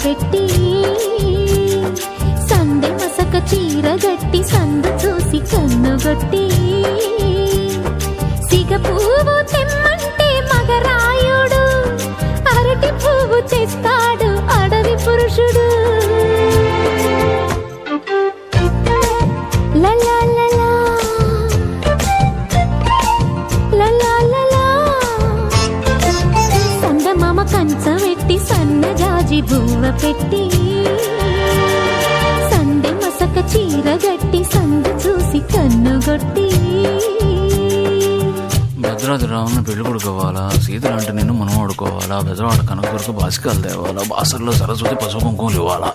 పెట్టి సందె మసక చీర గట్టి సందు చూసి కన్నుగొట్టి సిగ పువ్వు తెమ్మంటే మగరాయుడు అరటి పువ్వు తెస్తాడు అడవి పురుషుడు. సందమామ కంచమెట్టి సన్నజాజి బువ్వ పెట్టి సందె మసక చీర గట్టి సందు చూసి కన్నుగొట్టి భద్రాద్రి రావుని పెళ్లి కొడుకోవాలా, సీతలంటే నిన్ను మనం ఆడుకోవాలా, బెజవాడ కనకదుర్గ బాసికాలు తేవాలా, బాసర్లో సరస్వతి పసుపు కుంకుమలు ఇవ్వాలా.